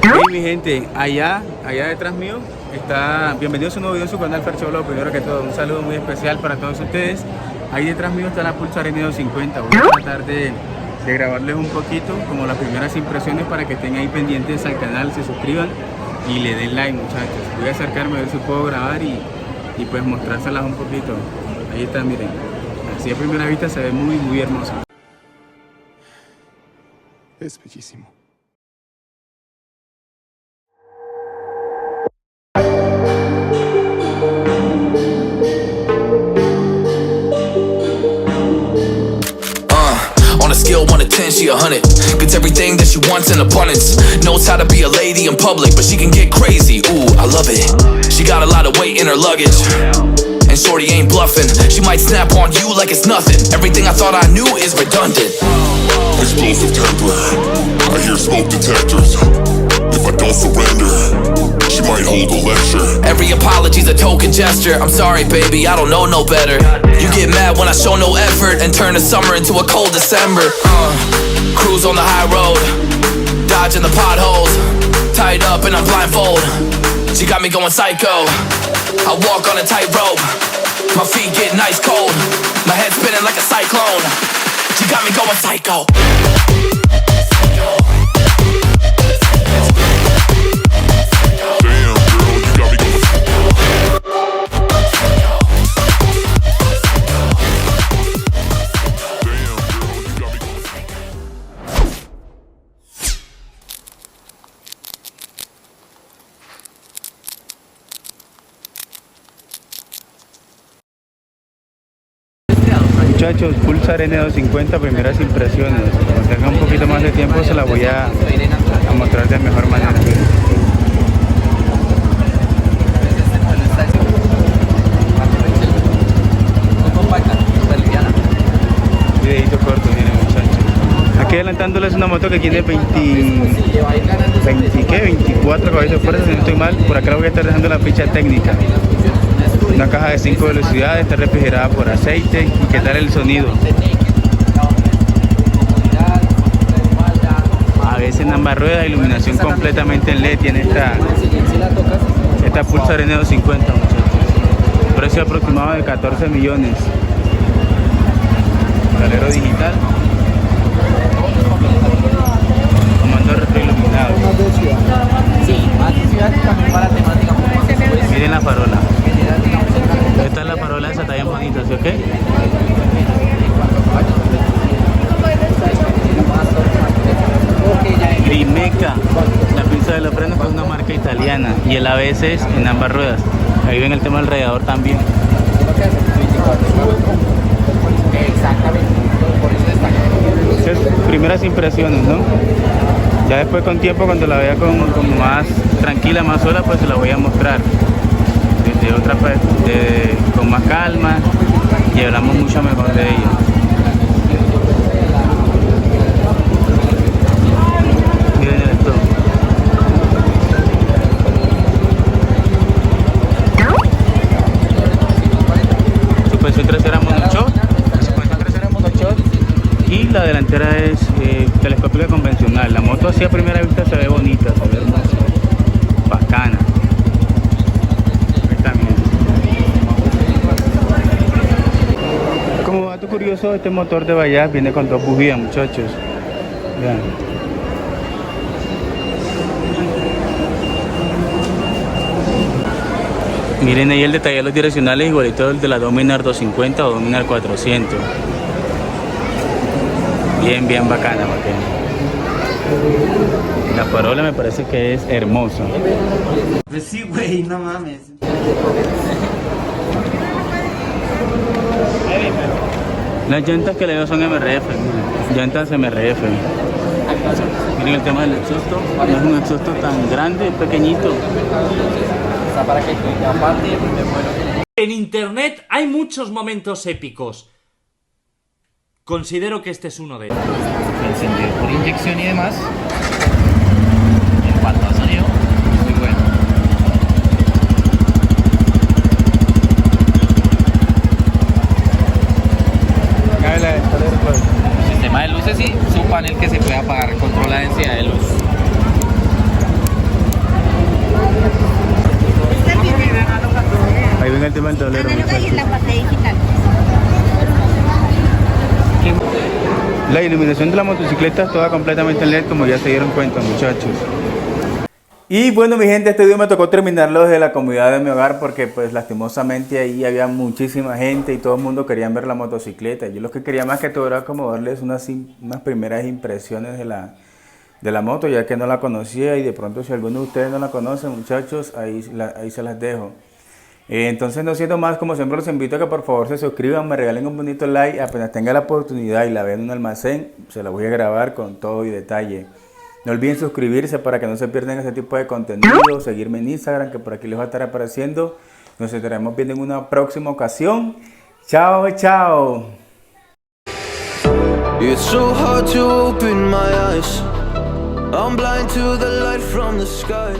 Hey mi gente, allá detrás mío está, bienvenidos a un nuevo video en su canal Fercholo. Primero que todo, un saludo muy especial para todos ustedes. Ahí detrás mío está la Pulsar N250. Voy a tratar de grabarles un poquito como las primeras impresiones para que estén ahí pendientes al canal, se suscriban y le den like, muchachos. Voy a acercarme a ver si puedo grabar y pues mostrárselas un poquito. Ahí está, miren, así a primera vista se ve muy hermoso. Es bellísimo. On a scale 1 to 10, she 100. Gets everything that she wants in abundance. Knows how to be a lady in public, but she can get crazy. Ooh, I love it. She got a lot of weight in her luggage, and shorty ain't bluffing. She might snap on you like it's nothing. Everything I thought I knew is redundant. Explosive temper. I hear smoke detectors. If I don't surrender, she might hold a lecture. Every apology's a token gesture. I'm sorry, baby, I don't know no better. You get mad when I show no effort and turn the summer into a cold December. Cruise on the high road, dodging the potholes, tied up and I'm blindfold. She got me going psycho. I walk on a tightrope, my feet getting ice cold, my head spinning like a cyclone. She got me going psycho. Muchachos, Pulsar N250, primeras impresiones. Cuando tenga un poquito más de tiempo se la voy a mostrar de mejor manera. Videito corto, miren muchachos. Aquí adelantándoles una moto que tiene 24 caballos de fuerza, si no estoy mal. Por acá le voy a estar dejando la ficha técnica. Una caja de 5 velocidades, está refrigerada por aceite. ¿Y qué tal el sonido? A veces en ambas ruedas, iluminación completamente en LED tiene esta Pulsar N250, muchachos. Precio aproximado de 14 millones. Tablero digital. Comando retroiluminado. Miren la farola. Esta es la farola, esa está bien bonita, ¿sí o qué? Grimeca, la pinza de los frenos, que es una marca italiana, y el ABS es en ambas ruedas. Ahí ven el tema del radiador también. Primeras impresiones, ¿no? Ya después con tiempo, cuando la vea como más tranquila, más sola, pues se la voy a mostrar desde otra, con más calma, y hablamos mucho mejor de ella. Miren esto. Suspensión trasera monochoc, y la delantera es telescópica convencional. La moto así a primera vista se ve bonita, se ve hermosa, bacana. Como dato curioso, este motor de Bajaj viene con 2 bujías, muchachos. Vean. Miren ahí el detalle de los direccionales, igualito el de la Dominar 250 o Dominar 400. Bien bacana. La farola me parece que es hermosa. Pues sí, güey, no mames. Las llantas que le veo son MRF, llantas MRF. Miren el tema del exhausto, no es un exhausto tan grande, pequeñito. En internet hay muchos momentos épicos. Considero que este es uno de ellos. Encendido por inyección y demás. En cuanto a sonido, muy bueno. El sistema de luces y su panel que se puede apagar, controla la densidad de luz. La iluminación de la motocicleta es toda completamente en LED, como ya se dieron cuenta, muchachos. Y bueno, mi gente, este video me tocó terminarlo desde la comodidad de mi hogar porque pues lastimosamente ahí había muchísima gente y todo el mundo quería ver la motocicleta. Yo lo que quería más que todo era como darles unas primeras impresiones de la moto, ya que no la conocía, y de pronto si alguno de ustedes no la conoce, muchachos, ahí se las dejo. Entonces no siendo más, como siempre los invito a que por favor se suscriban, me regalen un bonito like, apenas tenga la oportunidad y la vean en un almacén, se la voy a grabar con todo y detalle. No olviden suscribirse para que no se pierdan este tipo de contenido, seguirme en Instagram, que por aquí les va a estar apareciendo. Nos estaremos viendo en una próxima ocasión. Chao, chao. It's so hard to open my eyes. I'm blind to the light from the sky.